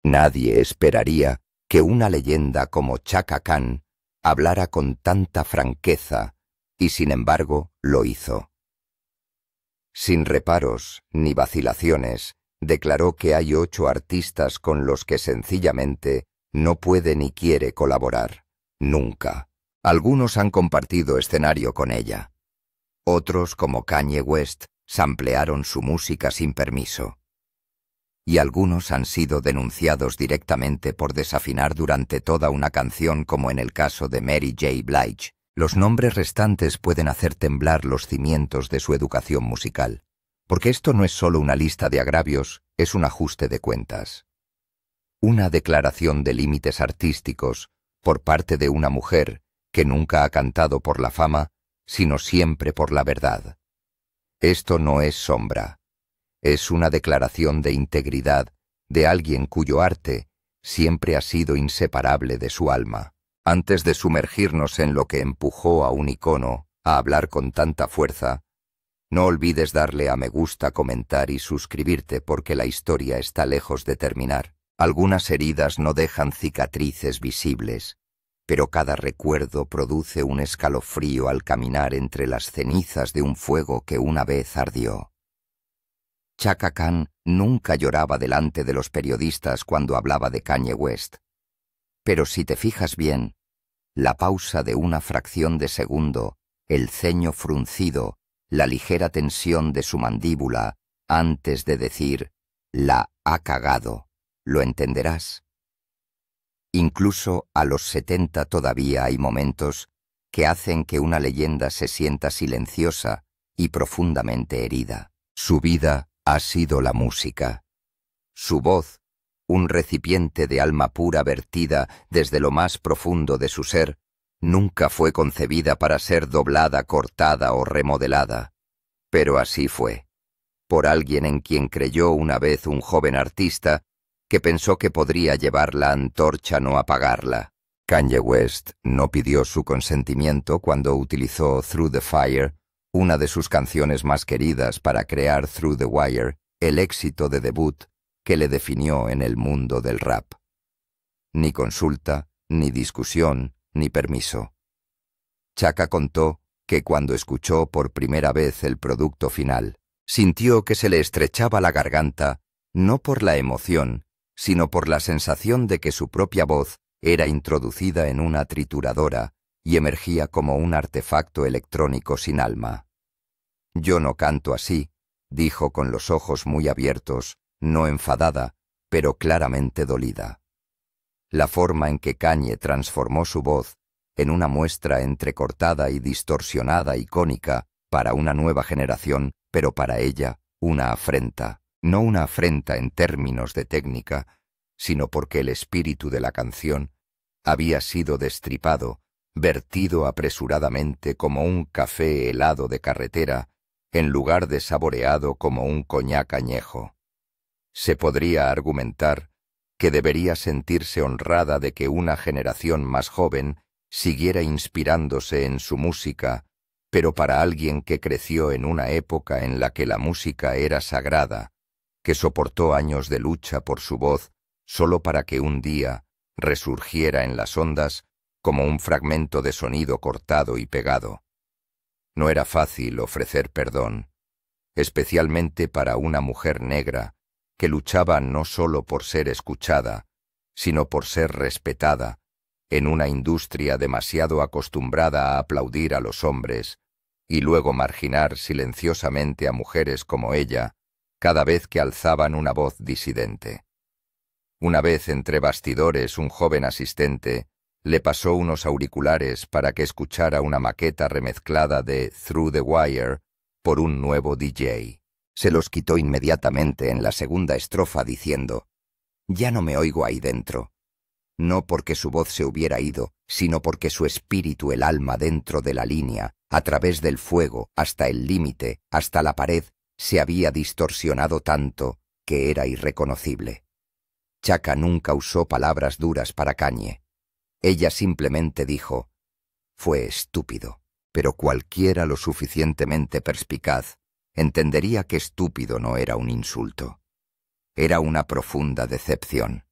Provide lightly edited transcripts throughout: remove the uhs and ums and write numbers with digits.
Nadie esperaría que una leyenda como Chaka Khan hablara con tanta franqueza, y sin embargo lo hizo. Sin reparos ni vacilaciones, declaró que hay 8 artistas con los que sencillamente no puede ni quiere colaborar, nunca. Algunos han compartido escenario con ella. Otros, como Kanye West, samplearon su música sin permiso. Y algunos han sido denunciados directamente por desafinar durante toda una canción, como en el caso de Mary J. Blige. Los nombres restantes pueden hacer temblar los cimientos de su educación musical, porque esto no es solo una lista de agravios, es un ajuste de cuentas. Una declaración de límites artísticos por parte de una mujer que nunca ha cantado por la fama, sino siempre por la verdad. Esto no es sombra. Es una declaración de integridad de alguien cuyo arte siempre ha sido inseparable de su alma. Antes de sumergirnos en lo que empujó a un icono a hablar con tanta fuerza, no olvides darle a me gusta, comentar y suscribirte, porque la historia está lejos de terminar. Algunas heridas no dejan cicatrices visibles, pero cada recuerdo produce un escalofrío al caminar entre las cenizas de un fuego que una vez ardió. Chaka Khan nunca lloraba delante de los periodistas cuando hablaba de Kanye West. Pero si te fijas bien, la pausa de una fracción de segundo, el ceño fruncido, la ligera tensión de su mandíbula antes de decir «la ha cagado», ¿lo entenderás? Incluso a los 70 todavía hay momentos que hacen que una leyenda se sienta silenciosa y profundamente herida. Su vida ha sido la música. Su voz, un recipiente de alma pura vertida desde lo más profundo de su ser, nunca fue concebida para ser doblada, cortada o remodelada. Pero así fue, por alguien en quien creyó una vez un joven artista que pensó que podría llevar la antorcha, no apagarla. Kanye West no pidió su consentimiento cuando utilizó Through the Fire, una de sus canciones más queridas, para crear Through the Wire, el éxito de debut que le definió en el mundo del rap. Ni consulta, ni discusión, ni permiso. Chaka contó que cuando escuchó por primera vez el producto final, sintió que se le estrechaba la garganta, no por la emoción, sino por la sensación de que su propia voz era introducida en una trituradora y emergía como un artefacto electrónico sin alma. «Yo no canto así», dijo con los ojos muy abiertos, no enfadada, pero claramente dolida. La forma en que Kanye transformó su voz en una muestra entrecortada y distorsionada icónica para una nueva generación, pero para ella una afrenta. No una afrenta en términos de técnica, sino porque el espíritu de la canción había sido destripado, vertido apresuradamente como un café helado de carretera, en lugar de saboreado como un coñac añejo. Se podría argumentar que debería sentirse honrada de que una generación más joven siguiera inspirándose en su música, pero para alguien que creció en una época en la que la música era sagrada, que soportó años de lucha por su voz solo para que un día resurgiera en las ondas como un fragmento de sonido cortado y pegado. No era fácil ofrecer perdón, especialmente para una mujer negra que luchaba no solo por ser escuchada, sino por ser respetada, en una industria demasiado acostumbrada a aplaudir a los hombres y luego marginar silenciosamente a mujeres como ella cada vez que alzaban una voz disidente. Una vez entre bastidores un joven asistente le pasó unos auriculares para que escuchara una maqueta remezclada de Through the Wire por un nuevo DJ. Se los quitó inmediatamente en la segunda estrofa diciendo: «Ya no me oigo ahí dentro». No porque su voz se hubiera ido, sino porque su espíritu, el alma dentro de la línea, a través del fuego, hasta el límite, hasta la pared, se había distorsionado tanto que era irreconocible. Chaka nunca usó palabras duras para Kanye. Ella simplemente dijo: «Fue estúpido», pero cualquiera lo suficientemente perspicaz entendería que estúpido no era un insulto. Era una profunda decepción.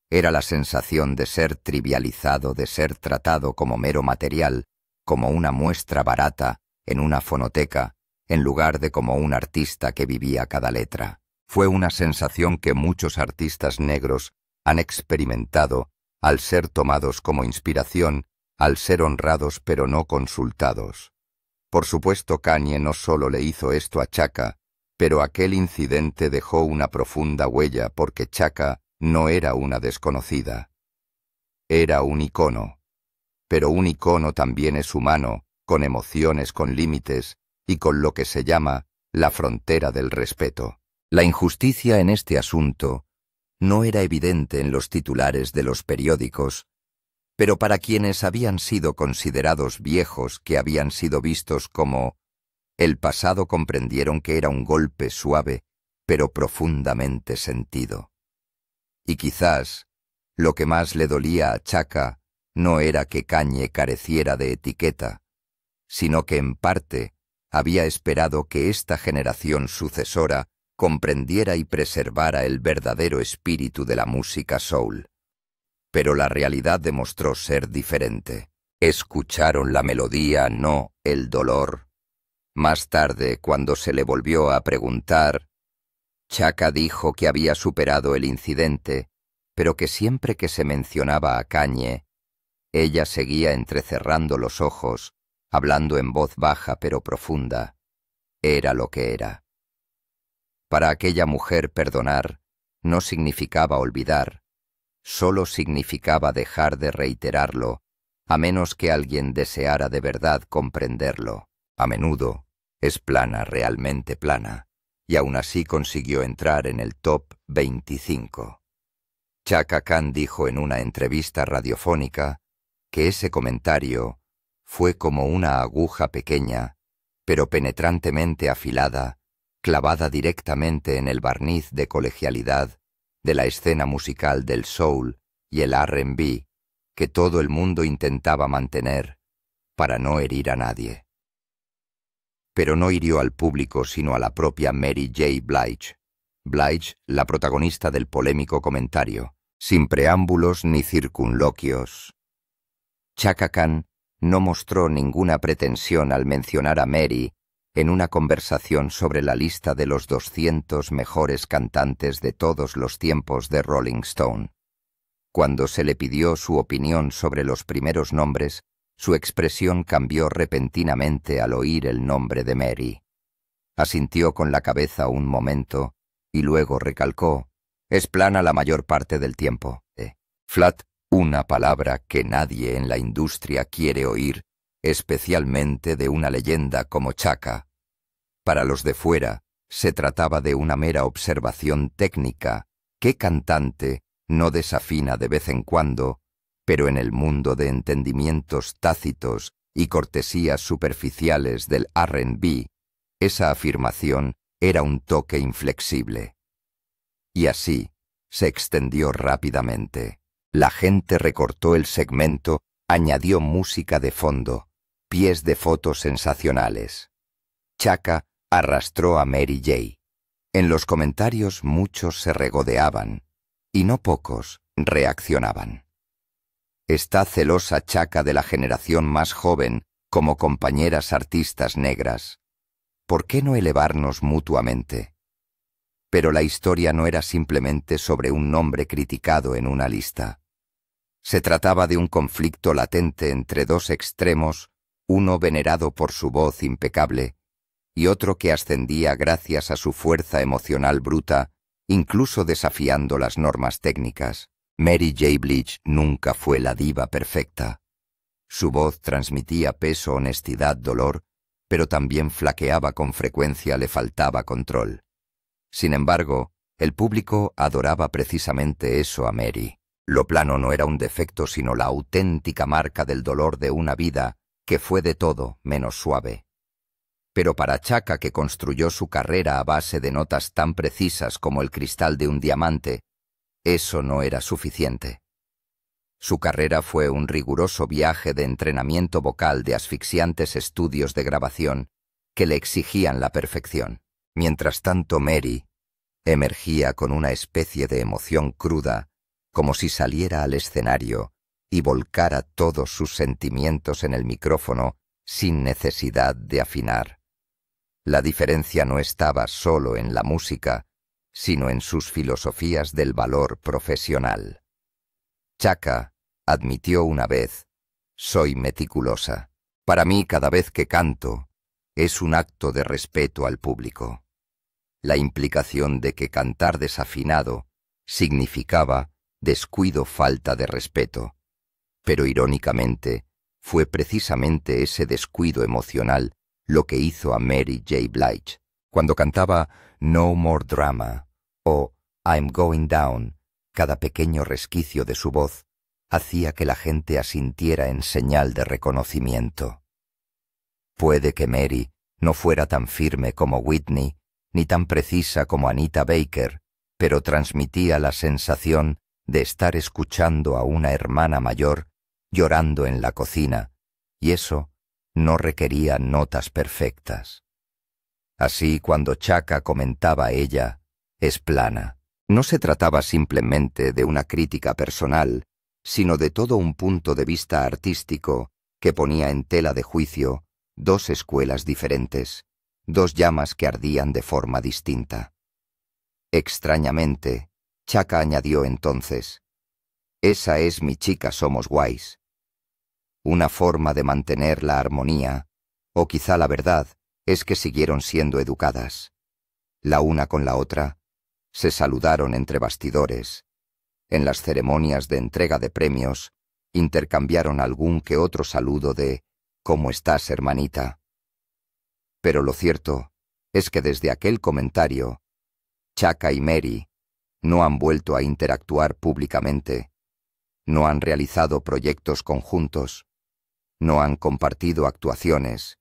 Era la sensación de ser trivializado, de ser tratado como mero material, como una muestra barata en una fonoteca, en lugar de como un artista que vivía cada letra. Fue una sensación que muchos artistas negros han experimentado al ser tomados como inspiración, al ser honrados pero no consultados. Por supuesto, Kanye no solo le hizo esto a Chaka, pero aquel incidente dejó una profunda huella porque Chaka no era una desconocida. Era un icono. Pero un icono también es humano, con emociones, con límites y con lo que se llama la frontera del respeto. La injusticia en este asunto no era evidente en los titulares de los periódicos, pero para quienes habían sido considerados viejos, que habían sido vistos como el pasado, comprendieron que era un golpe suave, pero profundamente sentido. Y quizás lo que más le dolía a Chaka no era que Kanye careciera de etiqueta, sino que en parte había esperado que esta generación sucesora comprendiera y preservara el verdadero espíritu de la música soul. Pero la realidad demostró ser diferente. Escucharon la melodía, no el dolor. Más tarde, cuando se le volvió a preguntar, Chaka dijo que había superado el incidente, pero que siempre que se mencionaba a Kanye, ella seguía entrecerrando los ojos, hablando en voz baja pero profunda. Era lo que era. Para aquella mujer perdonar no significaba olvidar, solo significaba dejar de reiterarlo, a menos que alguien deseara de verdad comprenderlo. A menudo es plana, realmente plana, y aún así consiguió entrar en el top 25. Chaka Khan dijo en una entrevista radiofónica que ese comentario fue como una aguja pequeña, pero penetrantemente afilada, clavada directamente en el barniz de colegialidad de la escena musical del soul y el R&B que todo el mundo intentaba mantener para no herir a nadie. Pero no hirió al público sino a la propia Mary J. Blige. Blige, la protagonista del polémico comentario, sin preámbulos ni circunloquios. Chaka Khan no mostró ninguna pretensión al mencionar a Mary en una conversación sobre la lista de los 200 mejores cantantes de todos los tiempos de Rolling Stone. Cuando se le pidió su opinión sobre los primeros nombres, su expresión cambió repentinamente al oír el nombre de Mary. Asintió con la cabeza un momento y luego recalcó: es plana la mayor parte del tiempo. Flat, una palabra que nadie en la industria quiere oír, especialmente de una leyenda como Chaka. Para los de fuera, se trataba de una mera observación técnica. ¿Qué cantante no desafina de vez en cuando? Pero en el mundo de entendimientos tácitos y cortesías superficiales del R&B, esa afirmación era un toque inflexible. Y así se extendió rápidamente. La gente recortó el segmento, añadió música de fondo, pies de fotos sensacionales. Chaka arrastró a Mary J. En los comentarios muchos se regodeaban, y no pocos reaccionaban. Está celosa Chaka de la generación más joven como compañeras artistas negras. ¿Por qué no elevarnos mutuamente? Pero la historia no era simplemente sobre un nombre criticado en una lista. Se trataba de un conflicto latente entre dos extremos, uno venerado por su voz impecable y otro que ascendía gracias a su fuerza emocional bruta, incluso desafiando las normas técnicas. Mary J. Blige nunca fue la diva perfecta. Su voz transmitía peso, honestidad, dolor, pero también flaqueaba con frecuencia, le faltaba control. Sin embargo, el público adoraba precisamente eso a Mary. Lo plano no era un defecto, sino la auténtica marca del dolor de una vida que fue de todo menos suave. Pero para Chaka, que construyó su carrera a base de notas tan precisas como el cristal de un diamante, eso no era suficiente. Su carrera fue un riguroso viaje de entrenamiento vocal, de asfixiantes estudios de grabación que le exigían la perfección. Mientras tanto, Mary emergía con una especie de emoción cruda, como si saliera al escenario y volcara todos sus sentimientos en el micrófono sin necesidad de afinar. La diferencia no estaba solo en la música, sino en sus filosofías del valor profesional. Chaka admitió una vez: «Soy meticulosa. Para mí, cada vez que canto, es un acto de respeto al público». La implicación de que cantar desafinado significaba descuido, falta de respeto. Pero irónicamente, fue precisamente ese descuido emocional lo que hizo a Mary J. Blige. Cuando cantaba No More Drama o I'm Going Down, cada pequeño resquicio de su voz hacía que la gente asintiera en señal de reconocimiento. Puede que Mary no fuera tan firme como Whitney, ni tan precisa como Anita Baker, pero transmitía la sensación de estar escuchando a una hermana mayor llorando en la cocina, y eso no requería notas perfectas. Así, cuando Chaka comentaba ella, es plana. No se trataba simplemente de una crítica personal, sino de todo un punto de vista artístico que ponía en tela de juicio dos escuelas diferentes, dos llamas que ardían de forma distinta. Extrañamente, Chaka añadió entonces: «Esa es mi chica Somos Guays». Una forma de mantener la armonía, o quizá la verdad, es que siguieron siendo educadas. La una con la otra, se saludaron entre bastidores. En las ceremonias de entrega de premios, intercambiaron algún que otro saludo de «¿Cómo estás, hermanita?». Pero lo cierto es que desde aquel comentario, Chaka y Mary no han vuelto a interactuar públicamente, no han realizado proyectos conjuntos, no han compartido actuaciones,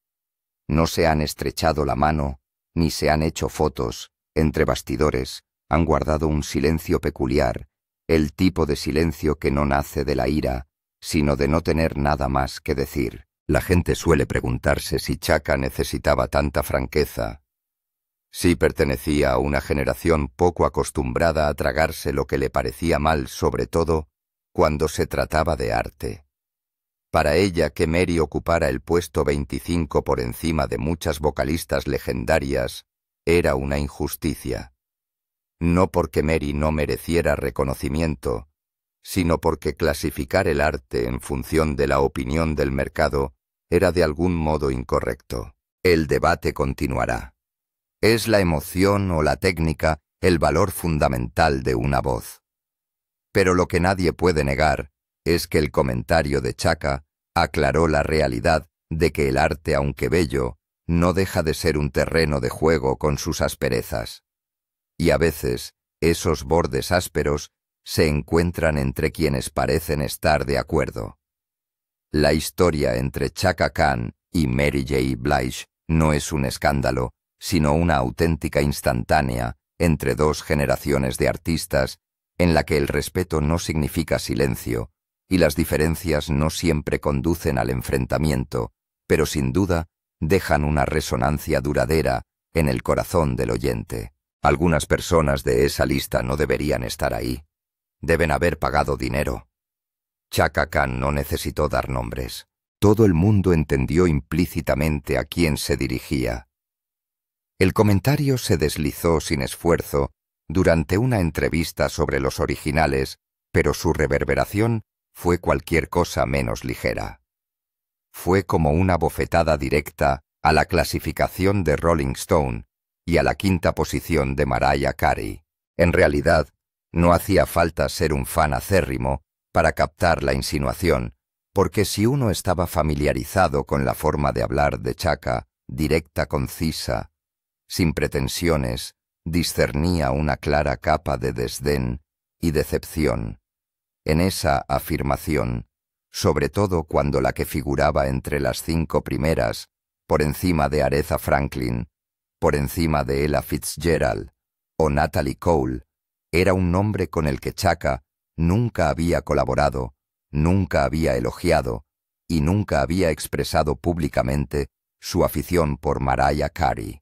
no se han estrechado la mano, ni se han hecho fotos. Entre bastidores han guardado un silencio peculiar, el tipo de silencio que no nace de la ira, sino de no tener nada más que decir. La gente suele preguntarse si Chaka necesitaba tanta franqueza, si pertenecía a una generación poco acostumbrada a tragarse lo que le parecía mal, sobre todo cuando se trataba de arte. Para ella, que Mary ocupara el puesto 25 por encima de muchas vocalistas legendarias era una injusticia. No porque Mary no mereciera reconocimiento, sino porque clasificar el arte en función de la opinión del mercado era de algún modo incorrecto. El debate continuará. ¿Es la emoción o la técnica el valor fundamental de una voz? Pero lo que nadie puede negar es que el comentario de Chaka aclaró la realidad de que el arte, aunque bello, no deja de ser un terreno de juego con sus asperezas. Y a veces, esos bordes ásperos se encuentran entre quienes parecen estar de acuerdo. La historia entre Chaka Khan y Mary J. Blige no es un escándalo, sino una auténtica instantánea entre dos generaciones de artistas en la que el respeto no significa silencio y las diferencias no siempre conducen al enfrentamiento, pero sin duda dejan una resonancia duradera en el corazón del oyente. Algunas personas de esa lista no deberían estar ahí. Deben haber pagado dinero. Chaka Khan no necesitó dar nombres. Todo el mundo entendió implícitamente a quién se dirigía. El comentario se deslizó sin esfuerzo durante una entrevista sobre los originales, pero su reverberación fue cualquier cosa menos ligera. Fue como una bofetada directa a la clasificación de Rolling Stone y a la quinta posición de Mariah Carey. En realidad, no hacía falta ser un fan acérrimo para captar la insinuación, porque si uno estaba familiarizado con la forma de hablar de Chaka, directa, concisa, sin pretensiones, discernía una clara capa de desdén y decepción en esa afirmación, sobre todo cuando la que figuraba entre las 5 primeras, por encima de Aretha Franklin, por encima de Ella Fitzgerald o Natalie Cole, era un nombre con el que Chaka nunca había colaborado, nunca había elogiado y nunca había expresado públicamente su afición por Mariah Carey.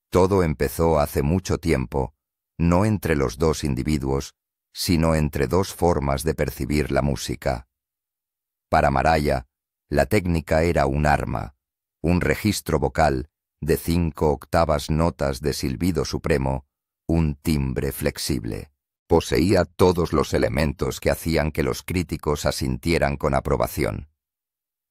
Todo empezó hace mucho tiempo, no entre los dos individuos, sino entre dos formas de percibir la música. Para Mariah, la técnica era un arma, un registro vocal de 5 octavas notas de silbido supremo, un timbre flexible. Poseía todos los elementos que hacían que los críticos asintieran con aprobación.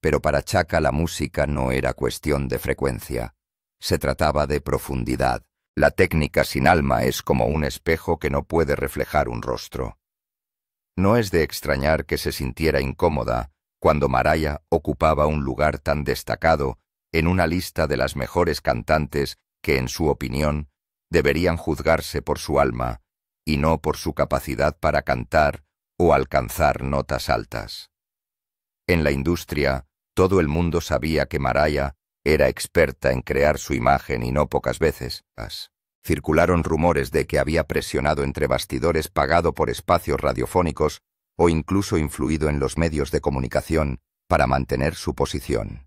Pero para Chaka la música no era cuestión de frecuencia. Se trataba de profundidad. La técnica sin alma es como un espejo que no puede reflejar un rostro. No es de extrañar que se sintiera incómoda cuando Mariah ocupaba un lugar tan destacado en una lista de las mejores cantantes que, en su opinión, deberían juzgarse por su alma y no por su capacidad para cantar o alcanzar notas altas. En la industria, todo el mundo sabía que Mariah era experta en crear su imagen y no pocas veces. Circularon rumores de que había presionado entre bastidores, pagado por espacios radiofónicos o incluso influido en los medios de comunicación para mantener su posición.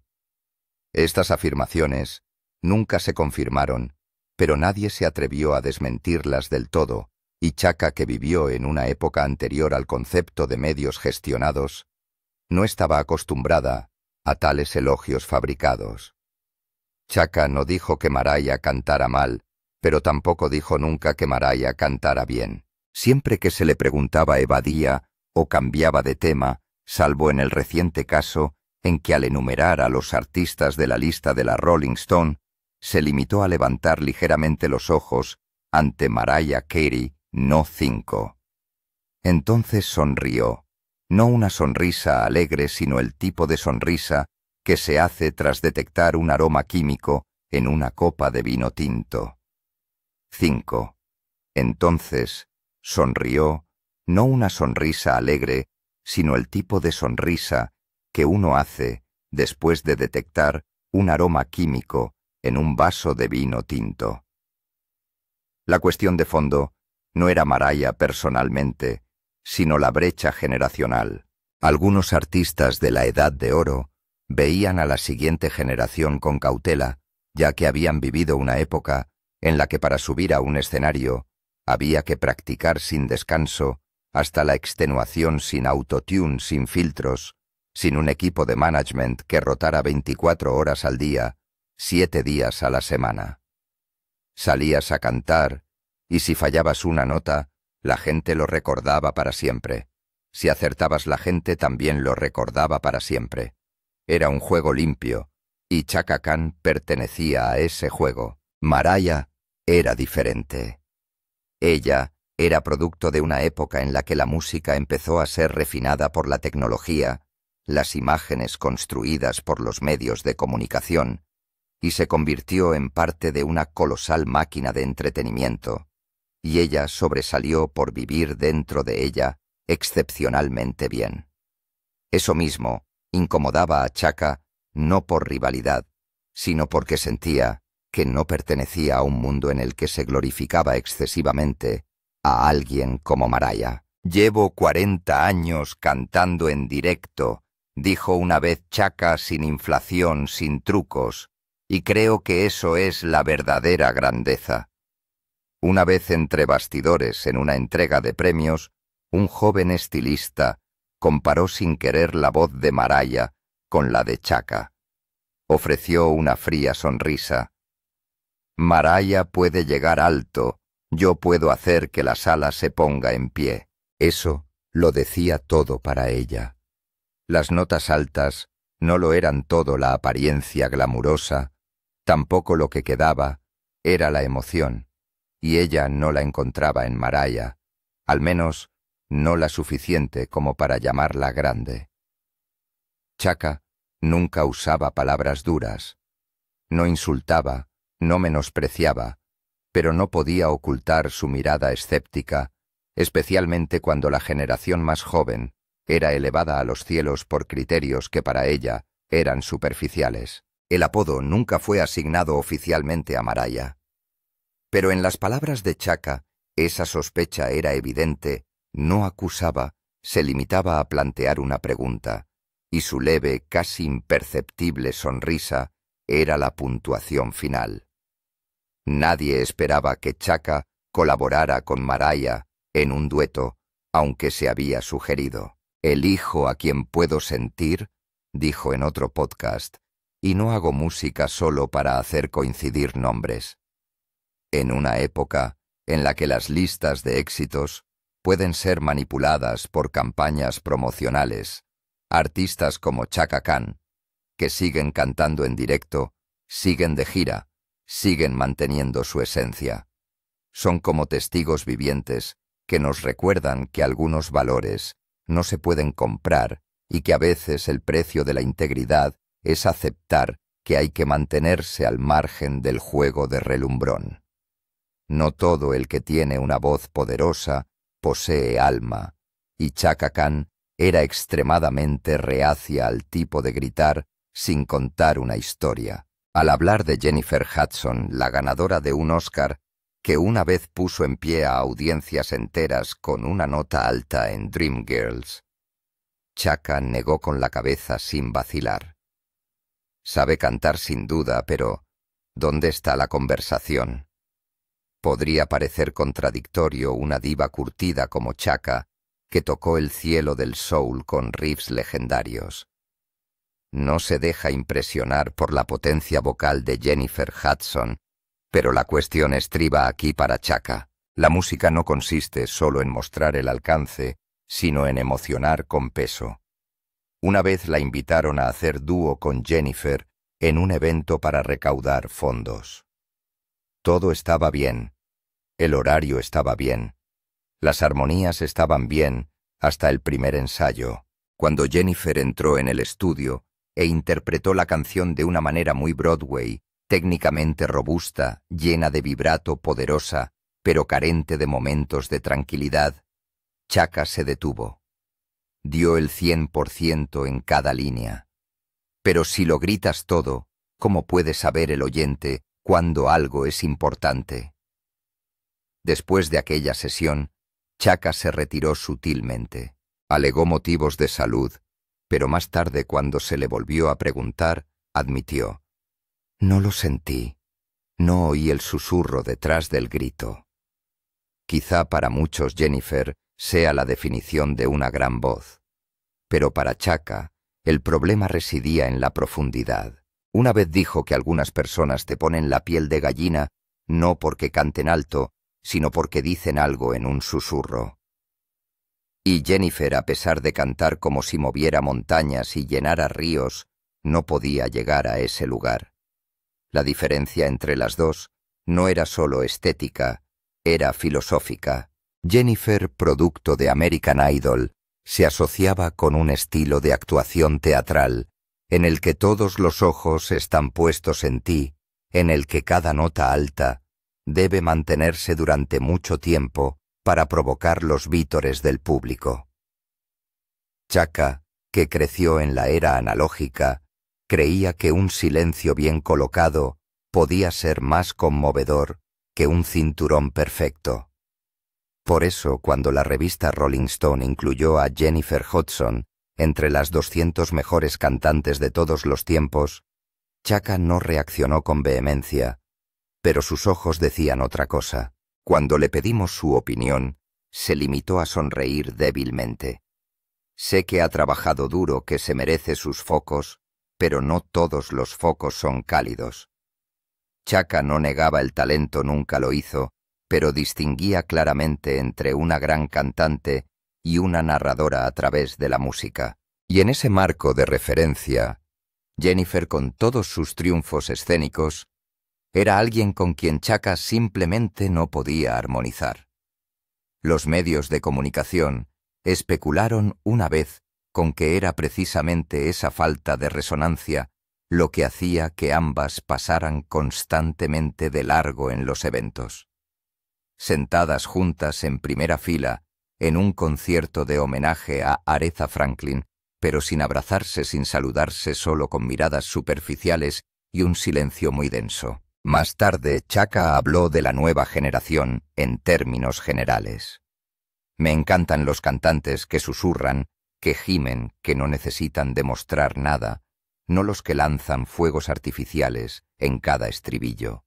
Estas afirmaciones nunca se confirmaron, pero nadie se atrevió a desmentirlas del todo, y Chaka, que vivió en una época anterior al concepto de medios gestionados, no estaba acostumbrada a tales elogios fabricados. Chaka no dijo que Mariah cantara mal, pero tampoco dijo nunca que Mariah cantara bien. Siempre que se le preguntaba evadía o cambiaba de tema, salvo en el reciente caso en que al enumerar a los artistas de la lista de la Rolling Stone, se limitó a levantar ligeramente los ojos ante Mariah Carey, no 5. Entonces sonrió, no una sonrisa alegre, sino el tipo de sonrisa que se hace tras detectar un aroma químico en una copa de vino tinto. 5. Entonces sonrió, no una sonrisa alegre, sino el tipo de sonrisa que uno hace después de detectar un aroma químico en un vaso de vino tinto. La cuestión de fondo no era Mariah personalmente, sino la brecha generacional. Algunos artistas de la Edad de Oro veían a la siguiente generación con cautela, ya que habían vivido una época en la que para subir a un escenario había que practicar sin descanso, hasta la extenuación, sin autotune, sin filtros, sin un equipo de management que rotara 24 horas al día, 7 días a la semana. Salías a cantar, y si fallabas una nota, la gente lo recordaba para siempre. Si acertabas, la gente también lo recordaba para siempre. Era un juego limpio, y Chaka Khan pertenecía a ese juego. Mariah era diferente. Ella era producto de una época en la que la música empezó a ser refinada por la tecnología, las imágenes construidas por los medios de comunicación, y se convirtió en parte de una colosal máquina de entretenimiento, y ella sobresalió por vivir dentro de ella excepcionalmente bien. Eso mismo incomodaba a Chaka no por rivalidad, sino porque sentía que no pertenecía a un mundo en el que se glorificaba excesivamente a alguien como Mariah. «Llevo 40 años cantando en directo», dijo una vez Chaka, sin inflación, sin trucos, y creo que eso es la verdadera grandeza. Una vez entre bastidores en una entrega de premios, un joven estilista comparó sin querer la voz de Mariah con la de Chaka. Ofreció una fría sonrisa. «Mariah puede llegar alto, yo puedo hacer que la sala se ponga en pie». Eso lo decía todo para ella. Las notas altas no lo eran todo, la apariencia glamurosa, tampoco lo que quedaba era la emoción, y ella no la encontraba en Mariah, al menos no la suficiente como para llamarla grande. Chaka nunca usaba palabras duras, no insultaba, no menospreciaba, pero no podía ocultar su mirada escéptica, especialmente cuando la generación más joven era elevada a los cielos por criterios que para ella eran superficiales. El apodo nunca fue asignado oficialmente a Mariah. Pero en las palabras de Chaka, esa sospecha era evidente, no acusaba, se limitaba a plantear una pregunta, y su leve, casi imperceptible sonrisa era la puntuación final. Nadie esperaba que Chaka colaborara con Mariah en un dueto, aunque se había sugerido. Elijo a quien puedo sentir, dijo en otro podcast, y no hago música solo para hacer coincidir nombres. En una época en la que las listas de éxitos pueden ser manipuladas por campañas promocionales, artistas como Chaka Khan, que siguen cantando en directo, siguen de gira, siguen manteniendo su esencia. Son como testigos vivientes que nos recuerdan que algunos valores no se pueden comprar y que a veces el precio de la integridad es aceptar que hay que mantenerse al margen del juego de relumbrón. No todo el que tiene una voz poderosa posee alma, y Chaka Khan era extremadamente reacia al tipo de gritar sin contar una historia. Al hablar de Jennifer Hudson, la ganadora de un Oscar, que una vez puso en pie a audiencias enteras con una nota alta en Dreamgirls, Chaka negó con la cabeza sin vacilar. Sabe cantar sin duda, pero ¿dónde está la conversación? Podría parecer contradictorio una diva curtida como Chaka, que tocó el cielo del soul con riffs legendarios. No se deja impresionar por la potencia vocal de Jennifer Hudson, pero la cuestión estriba aquí para Chaka. La música no consiste solo en mostrar el alcance, sino en emocionar con peso. Una vez la invitaron a hacer dúo con Jennifer en un evento para recaudar fondos. Todo estaba bien, el horario estaba bien, las armonías estaban bien hasta el primer ensayo, cuando Jennifer entró en el estudio e interpretó la canción de una manera muy Broadway, técnicamente robusta, llena de vibrato, poderosa, pero carente de momentos de tranquilidad. Chaka se detuvo. Dio el 100% en cada línea. Pero si lo gritas todo, ¿cómo puede saber el oyente cuándo algo es importante? Después de aquella sesión, Chaka se retiró sutilmente. Alegó motivos de salud, pero más tarde, cuando se le volvió a preguntar, admitió: «No lo sentí, no oí el susurro detrás del grito». Quizá para muchos Jennifer sea la definición de una gran voz, pero para Chaka el problema residía en la profundidad. Una vez dijo que algunas personas te ponen la piel de gallina no porque canten alto, sino porque dicen algo en un susurro. Y Jennifer, a pesar de cantar como si moviera montañas y llenara ríos, no podía llegar a ese lugar. La diferencia entre las dos no era solo estética, era filosófica. Jennifer, producto de American Idol, se asociaba con un estilo de actuación teatral, en el que todos los ojos están puestos en ti, en el que cada nota alta debe mantenerse durante mucho tiempo para provocar los vítores del público. Chaka, que creció en la era analógica, creía que un silencio bien colocado podía ser más conmovedor que un cinturón perfecto. Por eso, cuando la revista Rolling Stone incluyó a Jennifer Hudson entre las 200 mejores cantantes de todos los tiempos, Chaka no reaccionó con vehemencia, pero sus ojos decían otra cosa. Cuando le pedimos su opinión, se limitó a sonreír débilmente. Sé que ha trabajado duro, que se merece sus focos, pero no todos los focos son cálidos. Chaka no negaba el talento, nunca lo hizo, pero distinguía claramente entre una gran cantante y una narradora a través de la música. Y en ese marco de referencia, Jennifer, con todos sus triunfos escénicos, era alguien con quien Chaka simplemente no podía armonizar. Los medios de comunicación especularon una vez con que era precisamente esa falta de resonancia lo que hacía que ambas pasaran constantemente de largo en los eventos. Sentadas juntas en primera fila, en un concierto de homenaje a Aretha Franklin, pero sin abrazarse, sin saludarse, solo con miradas superficiales y un silencio muy denso. Más tarde, Chaka habló de la nueva generación en términos generales. Me encantan los cantantes que susurran, que gimen, que no necesitan demostrar nada, no los que lanzan fuegos artificiales en cada estribillo.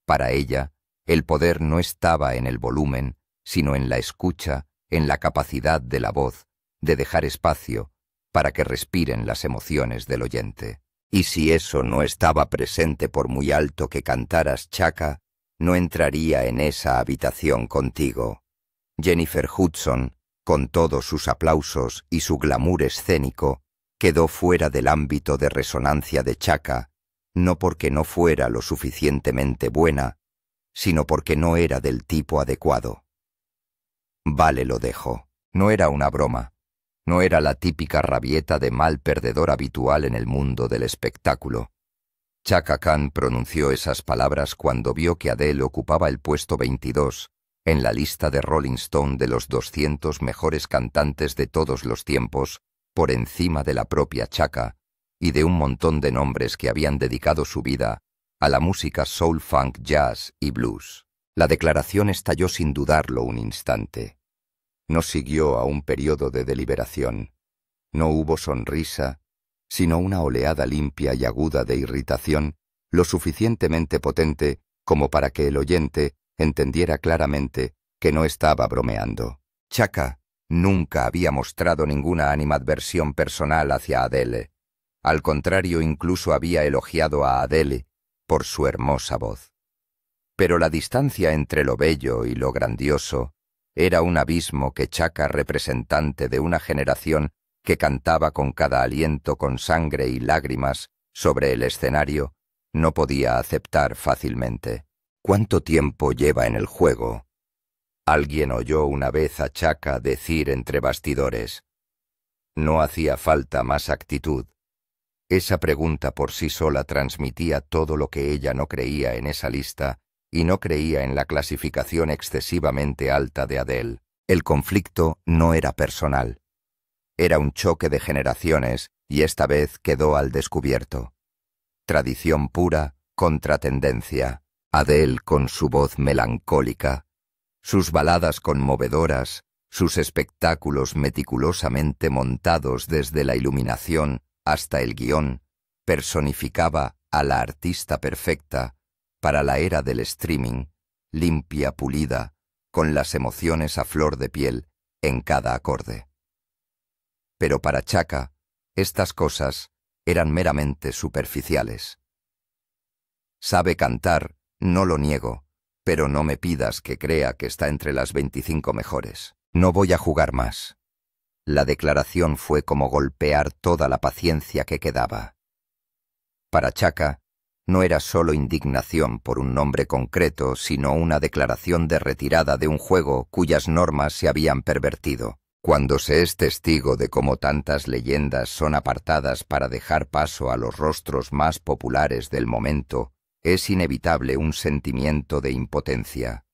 Para ella, el poder no estaba en el volumen, sino en la escucha, en la capacidad de la voz de dejar espacio para que respiren las emociones del oyente. Y si eso no estaba presente por muy alto que cantaras, Chaka, no entraría en esa habitación contigo. Jennifer Hudson, con todos sus aplausos y su glamour escénico, quedó fuera del ámbito de resonancia de Chaka, no porque no fuera lo suficientemente buena, sino porque no era del tipo adecuado. Vale, lo dejo. No era una broma. No era la típica rabieta de mal perdedor habitual en el mundo del espectáculo. Chaka Khan pronunció esas palabras cuando vio que Adele ocupaba el puesto 22 en la lista de Rolling Stone de los 200 mejores cantantes de todos los tiempos, por encima de la propia Chaka y de un montón de nombres que habían dedicado su vida a la música soul, funk, jazz y blues. La declaración estalló sin dudarlo un instante. No siguió a un periodo de deliberación. No hubo sonrisa, sino una oleada limpia y aguda de irritación, lo suficientemente potente como para que el oyente entendiera claramente que no estaba bromeando. Chaka nunca había mostrado ninguna animadversión personal hacia Adele. Al contrario, incluso había elogiado a Adele por su hermosa voz. Pero la distancia entre lo bello y lo grandioso era un abismo que Chaka, representante de una generación que cantaba con cada aliento con sangre y lágrimas sobre el escenario, no podía aceptar fácilmente. ¿Cuánto tiempo lleva en el juego? Alguien oyó una vez a Chaka decir entre bastidores. No hacía falta más actitud. Esa pregunta por sí sola transmitía todo lo que ella no creía en esa lista y no creía en la clasificación excesivamente alta de Adele. El conflicto no era personal. Era un choque de generaciones y esta vez quedó al descubierto. Tradición pura contra tendencia. Adele con su voz melancólica, sus baladas conmovedoras, sus espectáculos meticulosamente montados desde la iluminación hasta el guión, personificaba a la artista perfecta para la era del streaming, limpia, pulida, con las emociones a flor de piel en cada acorde. Pero para Chaka, estas cosas eran meramente superficiales. Sabe cantar, no lo niego, pero no me pidas que crea que está entre las 25 mejores. No voy a jugar más. La declaración fue como golpear toda la paciencia que quedaba. Para Chaka, no era solo indignación por un nombre concreto, sino una declaración de retirada de un juego cuyas normas se habían pervertido. Cuando se es testigo de cómo tantas leyendas son apartadas para dejar paso a los rostros más populares del momento, es inevitable un sentimiento de impotencia.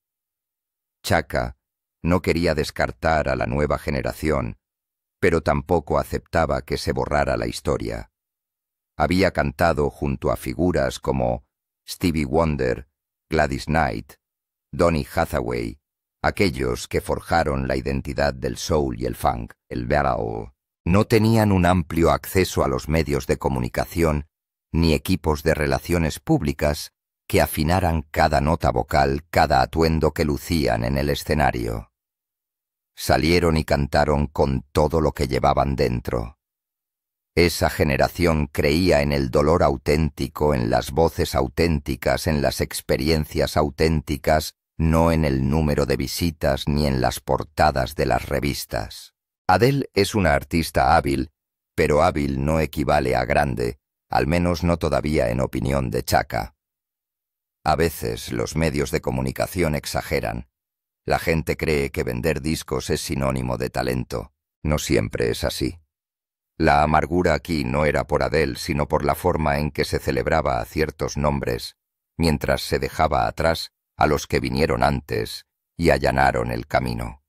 Chaka no quería descartar a la nueva generación, pero tampoco aceptaba que se borrara la historia. Había cantado junto a figuras como Stevie Wonder, Gladys Knight, Donny Hathaway, aquellos que forjaron la identidad del soul y el funk, el blues. No tenían un amplio acceso a los medios de comunicación ni equipos de relaciones públicas que afinaran cada nota vocal, cada atuendo que lucían en el escenario. Salieron y cantaron con todo lo que llevaban dentro. Esa generación creía en el dolor auténtico, en las voces auténticas, en las experiencias auténticas, no en el número de visitas ni en las portadas de las revistas. Adele es una artista hábil, pero hábil no equivale a grande, al menos no todavía en opinión de Chaka. A veces los medios de comunicación exageran. La gente cree que vender discos es sinónimo de talento. No siempre es así. La amargura aquí no era por Adele, sino por la forma en que se celebraba a ciertos nombres, mientras se dejaba atrás a los que vinieron antes y allanaron el camino.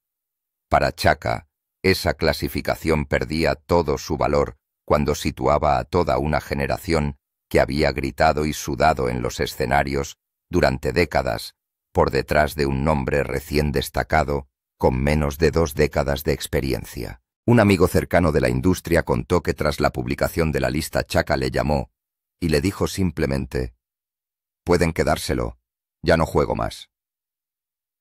Para Chaka, esa clasificación perdía todo su valor cuando situaba a toda una generación que había gritado y sudado en los escenarios durante décadas por detrás de un nombre recién destacado con menos de 2 décadas de experiencia. Un amigo cercano de la industria contó que tras la publicación de la lista Chaka le llamó y le dijo simplemente: «Pueden quedárselo, ya no juego más».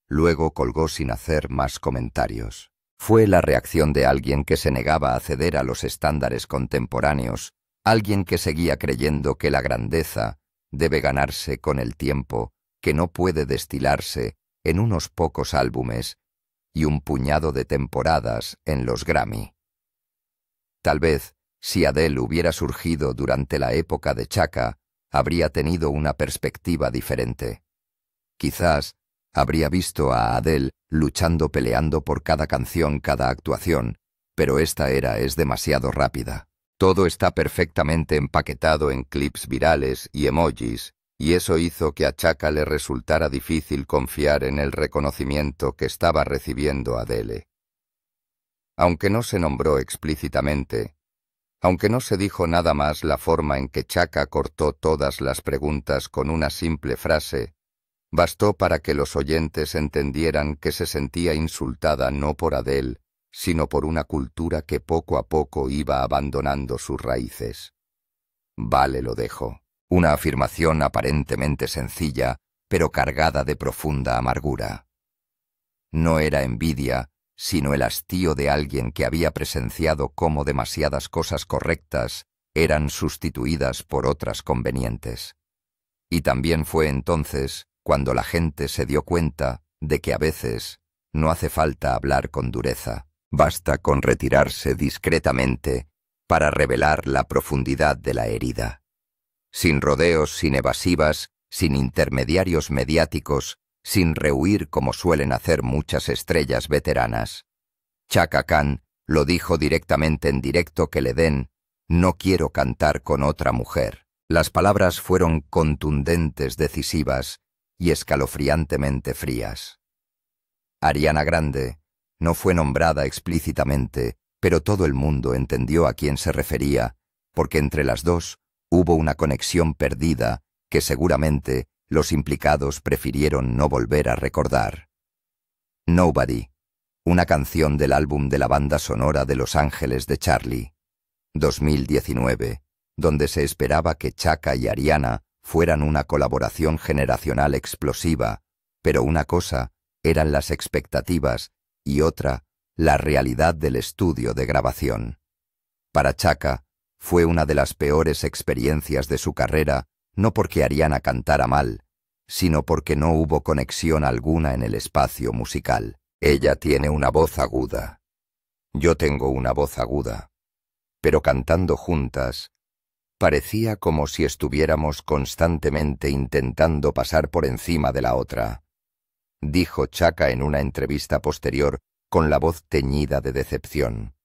Luego colgó sin hacer más comentarios. Fue la reacción de alguien que se negaba a ceder a los estándares contemporáneos, alguien que seguía creyendo que la grandeza debe ganarse con el tiempo, que no puede destilarse en unos pocos álbumes y un puñado de temporadas en los Grammy. Tal vez, si Adele hubiera surgido durante la época de Chaka, habría tenido una perspectiva diferente. Quizás habría visto a Adele luchando, peleando por cada canción, cada actuación, pero esta era es demasiado rápida. Todo está perfectamente empaquetado en clips virales y emojis, y eso hizo que a Chaka le resultara difícil confiar en el reconocimiento que estaba recibiendo Adele. Aunque no se nombró explícitamente, aunque no se dijo nada más, la forma en que Chaka cortó todas las preguntas con una simple frase, bastó para que los oyentes entendieran que se sentía insultada no por Adele, sino por una cultura que poco a poco iba abandonando sus raíces. Vale, lo dejo. Una afirmación aparentemente sencilla, pero cargada de profunda amargura. No era envidia, sino el hastío de alguien que había presenciado cómo demasiadas cosas correctas eran sustituidas por otras convenientes. Y también fue entonces cuando la gente se dio cuenta de que a veces no hace falta hablar con dureza, basta con retirarse discretamente para revelar la profundidad de la herida. Sin rodeos, sin evasivas, sin intermediarios mediáticos, sin rehuir como suelen hacer muchas estrellas veteranas. Chaka Khan lo dijo directamente en directo que le den, no quiero cantar con otra mujer. Las palabras fueron contundentes, decisivas y escalofriantemente frías. Ariana Grande no fue nombrada explícitamente, pero todo el mundo entendió a quién se refería, porque entre las dos hubo una conexión perdida que seguramente los implicados prefirieron no volver a recordar. Nobody, una canción del álbum de la banda sonora de Los Ángeles de Charlie, 2019, donde se esperaba que Chaka y Ariana fueran una colaboración generacional explosiva, pero una cosa eran las expectativas y otra la realidad del estudio de grabación. Para Chaka fue una de las peores experiencias de su carrera, no porque Ariana cantara mal, sino porque no hubo conexión alguna en el espacio musical. Ella tiene una voz aguda. Yo tengo una voz aguda. Pero cantando juntas, parecía como si estuviéramos constantemente intentando pasar por encima de la otra, dijo Chaka en una entrevista posterior con la voz teñida de decepción.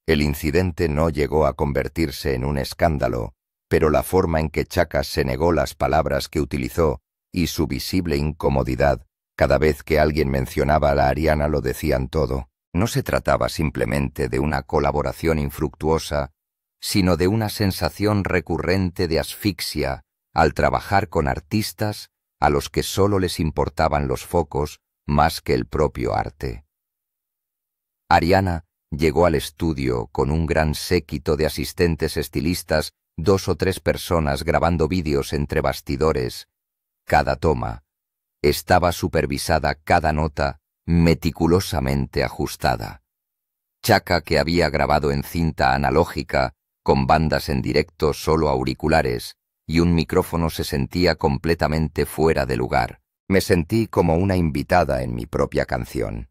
El incidente no llegó a convertirse en un escándalo, pero la forma en que Chaka se negó las palabras que utilizó y su visible incomodidad cada vez que alguien mencionaba a la Ariana lo decían todo. No se trataba simplemente de una colaboración infructuosa, sino de una sensación recurrente de asfixia al trabajar con artistas a los que solo les importaban los focos más que el propio arte. Ariana llegó al estudio con un gran séquito de asistentes estilistas, 2 o 3 personas grabando vídeos entre bastidores. Cada toma estaba supervisada, cada nota meticulosamente ajustada. Chaka, que había grabado en cinta analógica, con bandas en directo solo auriculares y un micrófono, se sentía completamente fuera de lugar. Me sentí como una invitada en mi propia canción.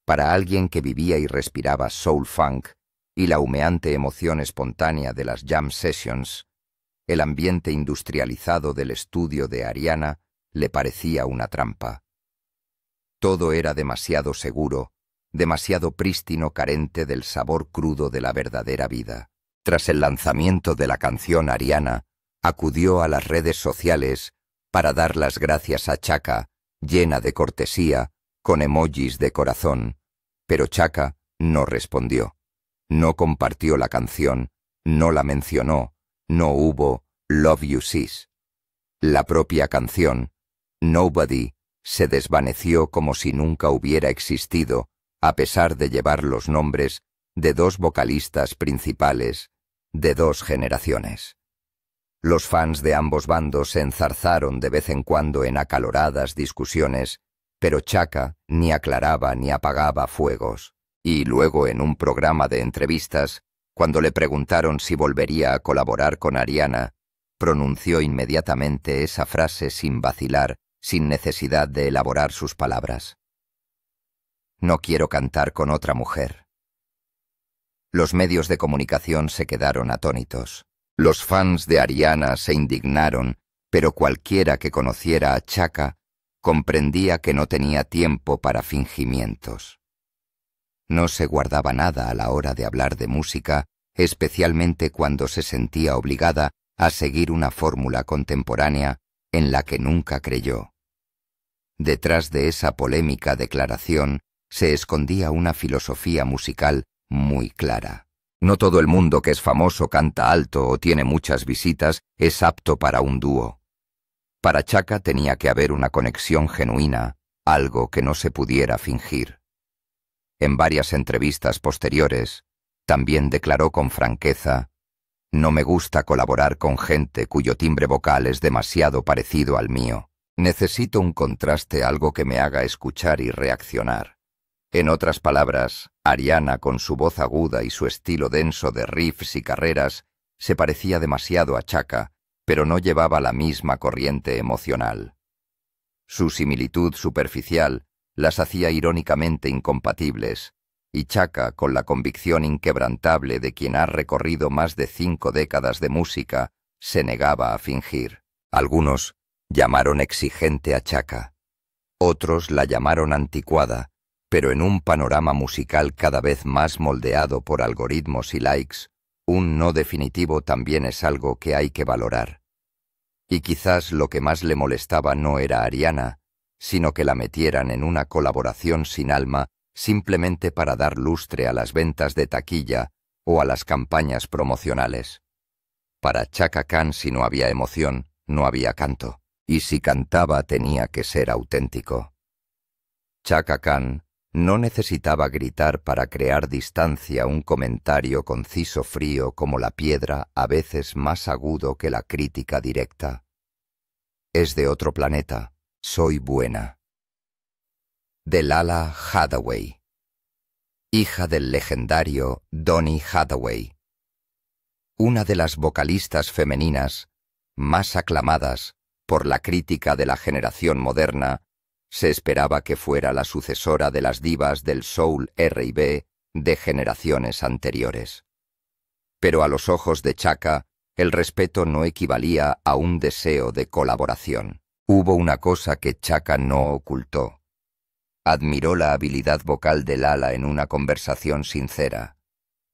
Para alguien que vivía y respiraba soul funk y la humeante emoción espontánea de las jam sessions, el ambiente industrializado del estudio de Ariana le parecía una trampa. Todo era demasiado seguro, demasiado prístino, carente del sabor crudo de la verdadera vida. Tras el lanzamiento de la canción, Ariana acudió a las redes sociales para dar las gracias a Chaka, llena de cortesía, con emojis de corazón, pero Chaka no respondió, no compartió la canción, no la mencionó, no hubo Love You Sis. La propia canción, Nobody, se desvaneció como si nunca hubiera existido, a pesar de llevar los nombres de 2 vocalistas principales de 2 generaciones. Los fans de ambos bandos se enzarzaron de vez en cuando en acaloradas discusiones, pero Chaka ni aclaraba ni apagaba fuegos. Y luego en un programa de entrevistas, cuando le preguntaron si volvería a colaborar con Ariana, pronunció inmediatamente esa frase sin vacilar, sin necesidad de elaborar sus palabras. No quiero cantar con otra mujer. Los medios de comunicación se quedaron atónitos. Los fans de Ariana se indignaron, pero cualquiera que conociera a Chaka comprendía que no tenía tiempo para fingimientos. No se guardaba nada a la hora de hablar de música, especialmente cuando se sentía obligada a seguir una fórmula contemporánea en la que nunca creyó. Detrás de esa polémica declaración se escondía una filosofía musical muy clara. No todo el mundo que es famoso canta alto o tiene muchas visitas es apto para un dúo. Para Chaka tenía que haber una conexión genuina, algo que no se pudiera fingir. En varias entrevistas posteriores, también declaró con franqueza: «No me gusta colaborar con gente cuyo timbre vocal es demasiado parecido al mío. Necesito un contraste, algo que me haga escuchar y reaccionar». En otras palabras, Ariana, con su voz aguda y su estilo denso de riffs y carreras, se parecía demasiado a Chaka, pero no llevaba la misma corriente emocional. Su similitud superficial las hacía irónicamente incompatibles, y Chaka, con la convicción inquebrantable de quien ha recorrido más de 5 décadas de música, se negaba a fingir. Algunos llamaron exigente a Chaka. Otros la llamaron anticuada, pero en un panorama musical cada vez más moldeado por algoritmos y likes, un no definitivo también es algo que hay que valorar. Y quizás lo que más le molestaba no era Ariana, sino que la metieran en una colaboración sin alma simplemente para dar lustre a las ventas de taquilla o a las campañas promocionales. Para Chaka Khan, si no había emoción, no había canto, y si cantaba tenía que ser auténtico. Chaka Khan no necesitaba gritar para crear distancia, un comentario conciso frío como la piedra, a veces más agudo que la crítica directa. Es de otro planeta, soy buena. De Lala Hathaway, hija del legendario Donny Hathaway, una de las vocalistas femeninas más aclamadas por la crítica de la generación moderna. Se esperaba que fuera la sucesora de las divas del soul R&B de generaciones anteriores. Pero a los ojos de Chaka, el respeto no equivalía a un deseo de colaboración. Hubo una cosa que Chaka no ocultó. Admiró la habilidad vocal de Lala en una conversación sincera.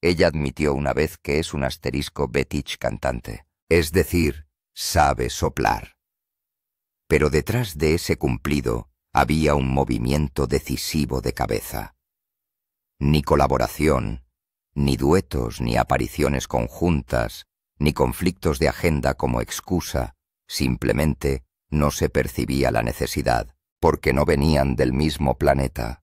Ella admitió una vez que es un asterisco Betich cantante, es decir, sabe soplar. Pero detrás de ese cumplido había un movimiento decisivo de cabeza. Ni colaboración, ni duetos, ni apariciones conjuntas, ni conflictos de agenda como excusa, simplemente no se percibía la necesidad, porque no venían del mismo planeta.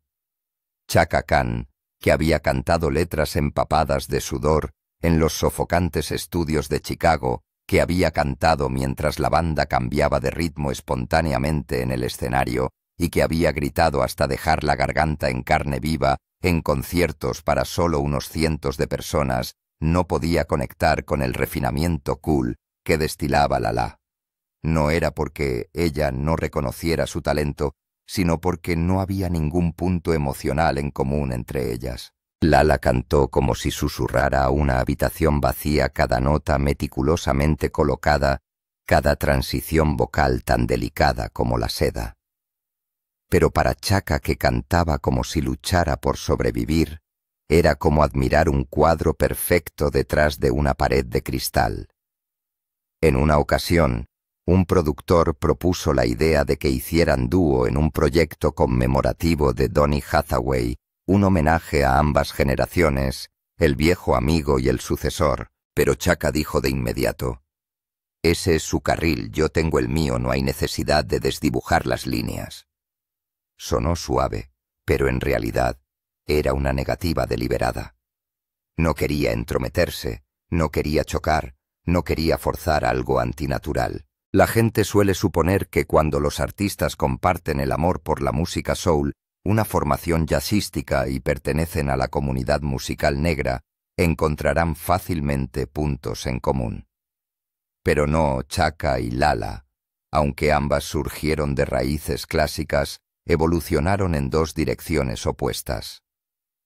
Chaka Khan, que había cantado letras empapadas de sudor en los sofocantes estudios de Chicago, que había cantado mientras la banda cambiaba de ritmo espontáneamente en el escenario, y que había gritado hasta dejar la garganta en carne viva en conciertos para solo unos cientos de personas, no podía conectar con el refinamiento cool que destilaba Lala. No era porque ella no reconociera su talento, sino porque no había ningún punto emocional en común entre ellas. Lala cantó como si susurrara a una habitación vacía cada nota meticulosamente colocada, cada transición vocal tan delicada como la seda. Pero para Chaka, que cantaba como si luchara por sobrevivir, era como admirar un cuadro perfecto detrás de una pared de cristal. En una ocasión, un productor propuso la idea de que hicieran dúo en un proyecto conmemorativo de Donny Hathaway, un homenaje a ambas generaciones, el viejo amigo y el sucesor, pero Chaka dijo de inmediato: «Ese es su carril, yo tengo el mío, no hay necesidad de desdibujar las líneas». Sonó suave, pero en realidad era una negativa deliberada. No quería entrometerse, no quería chocar, no quería forzar algo antinatural. La gente suele suponer que cuando los artistas comparten el amor por la música soul, una formación jazzística y pertenecen a la comunidad musical negra, encontrarán fácilmente puntos en común. Pero no Chaka y Lala, aunque ambas surgieron de raíces clásicas, evolucionaron en dos direcciones opuestas.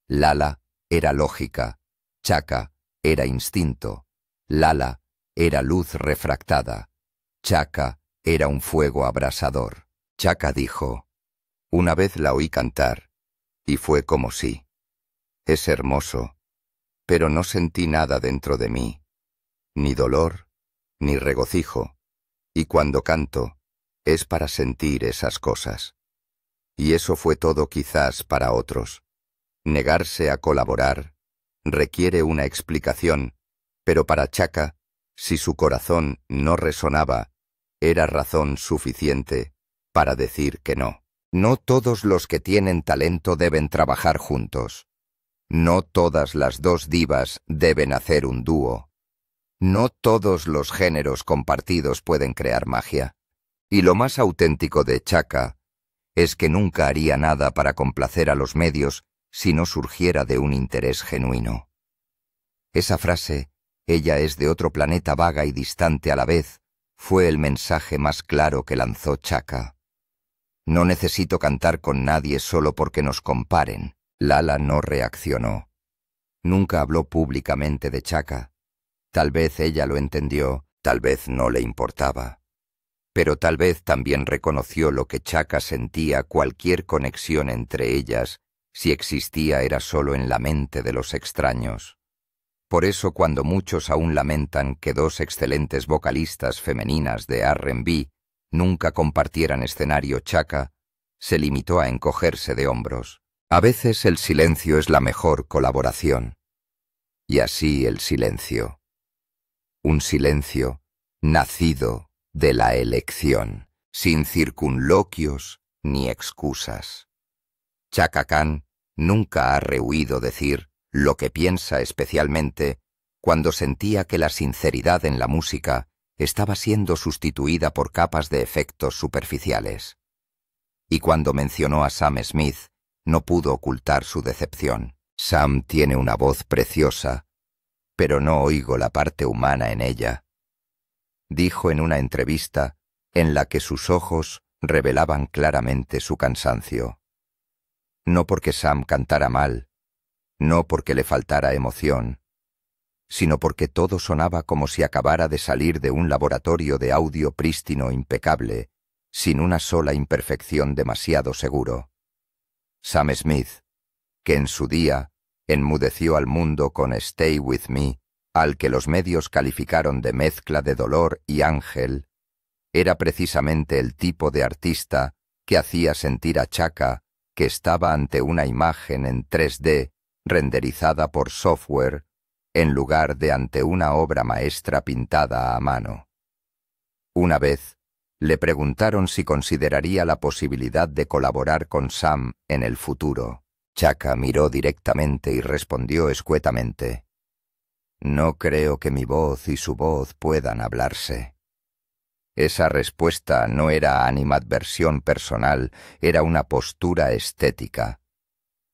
Lala era lógica, Chaka era instinto, Lala era luz refractada, Chaka era un fuego abrasador. Chaka dijo: una vez la oí cantar, y fue como si. Es hermoso, pero no sentí nada dentro de mí, ni dolor, ni regocijo, y cuando canto, es para sentir esas cosas. Y eso fue todo quizás para otros. Negarse a colaborar requiere una explicación, pero para Chaka, si su corazón no resonaba, era razón suficiente para decir que no. No todos los que tienen talento deben trabajar juntos. No todas las dos divas deben hacer un dúo. No todos los géneros compartidos pueden crear magia. Y lo más auténtico de Chaka es que nunca haría nada para complacer a los medios si no surgiera de un interés genuino. Esa frase, ella es de otro planeta vaga y distante a la vez, fue el mensaje más claro que lanzó Chaka. No necesito cantar con nadie solo porque nos comparen. Lala no reaccionó. Nunca habló públicamente de Chaka. Tal vez ella lo entendió, tal vez no le importaba. Pero tal vez también reconoció lo que Chaka sentía. Cualquier conexión entre ellas, si existía, era solo en la mente de los extraños. Por eso cuando muchos aún lamentan que dos excelentes vocalistas femeninas de R&B nunca compartieran escenario, Chaka se limitó a encogerse de hombros. A veces el silencio es la mejor colaboración. Y así el silencio. Un silencio nacido de la elección, sin circunloquios ni excusas. Chaka Khan nunca ha rehuido decir lo que piensa, especialmente cuando sentía que la sinceridad en la música estaba siendo sustituida por capas de efectos superficiales. Y cuando mencionó a Sam Smith, no pudo ocultar su decepción. Sam tiene una voz preciosa, pero no oigo la parte humana en ella, dijo en una entrevista en la que sus ojos revelaban claramente su cansancio. No porque Sam cantara mal, no porque le faltara emoción, sino porque todo sonaba como si acabara de salir de un laboratorio de audio prístino, impecable, sin una sola imperfección, demasiado seguro. Sam Smith, que en su día enmudeció al mundo con Stay With Me, al que los medios calificaron de mezcla de dolor y ángel, era precisamente el tipo de artista que hacía sentir a Chaka que estaba ante una imagen en 3D renderizada por software en lugar de ante una obra maestra pintada a mano. Una vez le preguntaron si consideraría la posibilidad de colaborar con Sam en el futuro. Chaka miró directamente y respondió escuetamente: «No creo que mi voz y su voz puedan hablarse». Esa respuesta no era animadversión personal, era una postura estética.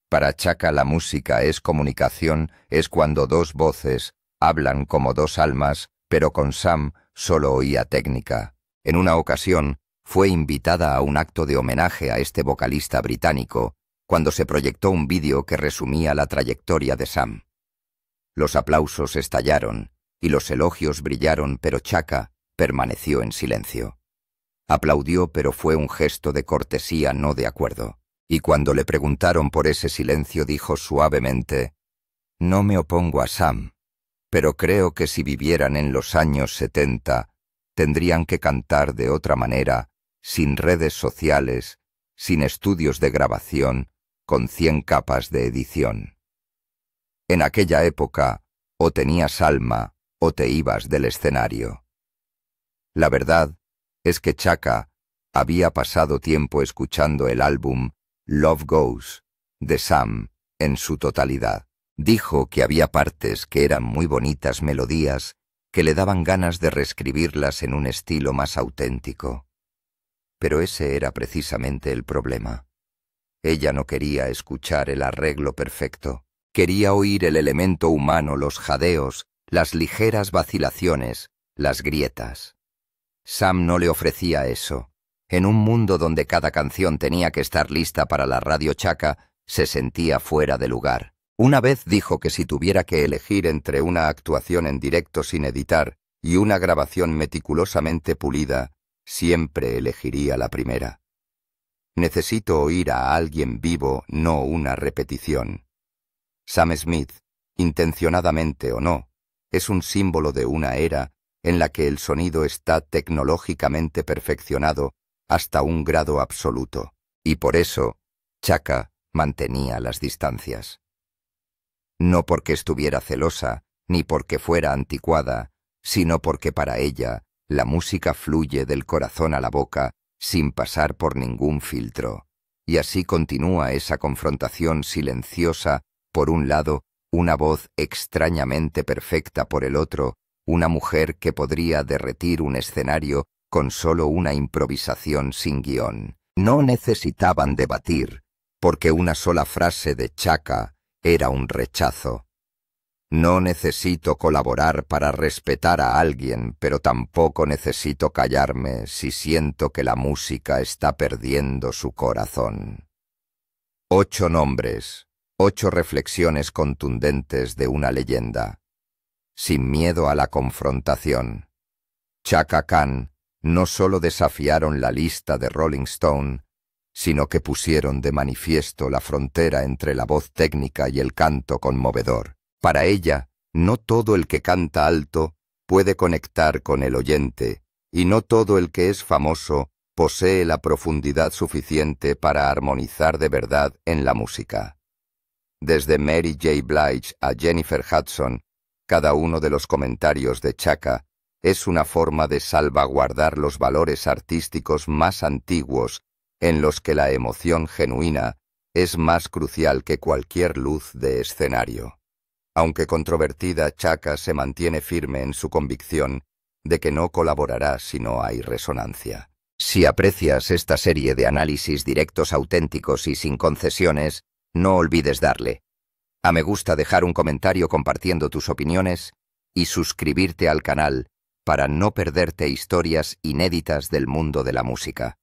Para Chaka la música es comunicación, es cuando dos voces hablan como dos almas, pero con Sam solo oía técnica. En una ocasión fue invitada a un acto de homenaje a este vocalista británico, cuando se proyectó un vídeo que resumía la trayectoria de Sam. Los aplausos estallaron y los elogios brillaron, pero Chaka permaneció en silencio. Aplaudió, pero fue un gesto de cortesía, no de acuerdo. Y cuando le preguntaron por ese silencio, dijo suavemente: «No me opongo a Sam, pero creo que si vivieran en los años 70, tendrían que cantar de otra manera, sin redes sociales, sin estudios de grabación, con 100 capas de edición. En aquella época, o tenías alma, o te ibas del escenario». La verdad es que Chaka había pasado tiempo escuchando el álbum Love Goes de Sam en su totalidad. Dijo que había partes que eran muy bonitas melodías que le daban ganas de reescribirlas en un estilo más auténtico. Pero ese era precisamente el problema. Ella no quería escuchar el arreglo perfecto. Quería oír el elemento humano, los jadeos, las ligeras vacilaciones, las grietas. Sam no le ofrecía eso. En un mundo donde cada canción tenía que estar lista para la radio Chaka, se sentía fuera de lugar. Una vez dijo que si tuviera que elegir entre una actuación en directo sin editar y una grabación meticulosamente pulida, siempre elegiría la primera. Necesito oír a alguien vivo, no una repetición. Sam Smith, intencionadamente o no, es un símbolo de una era en la que el sonido está tecnológicamente perfeccionado hasta un grado absoluto, y por eso Chaka mantenía las distancias. No porque estuviera celosa, ni porque fuera anticuada, sino porque para ella la música fluye del corazón a la boca sin pasar por ningún filtro, y así continúa esa confrontación silenciosa, por un lado, una voz extrañamente perfecta por el otro, una mujer que podría derretir un escenario con solo una improvisación sin guión. No necesitaban debatir, porque una sola frase de Chaka era un rechazo. No necesito colaborar para respetar a alguien, pero tampoco necesito callarme si siento que la música está perdiendo su corazón. 8 nombres, 8 reflexiones contundentes de una leyenda. Sin miedo a la confrontación. Chaka Khan no solo desafiaron la lista de Rolling Stone, sino que pusieron de manifiesto la frontera entre la voz técnica y el canto conmovedor. Para ella, no todo el que canta alto puede conectar con el oyente, y no todo el que es famoso posee la profundidad suficiente para armonizar de verdad en la música. Desde Mary J. Blige a Jennifer Hudson, cada uno de los comentarios de Chaka es una forma de salvaguardar los valores artísticos más antiguos en los que la emoción genuina es más crucial que cualquier luz de escenario. Aunque controvertida, Chaka se mantiene firme en su convicción de que no colaborará si no hay resonancia. Si aprecias esta serie de análisis directos, auténticos y sin concesiones, no olvides darle a me gusta, dejar un comentario compartiendo tus opiniones y suscribirte al canal para no perderte historias inéditas del mundo de la música.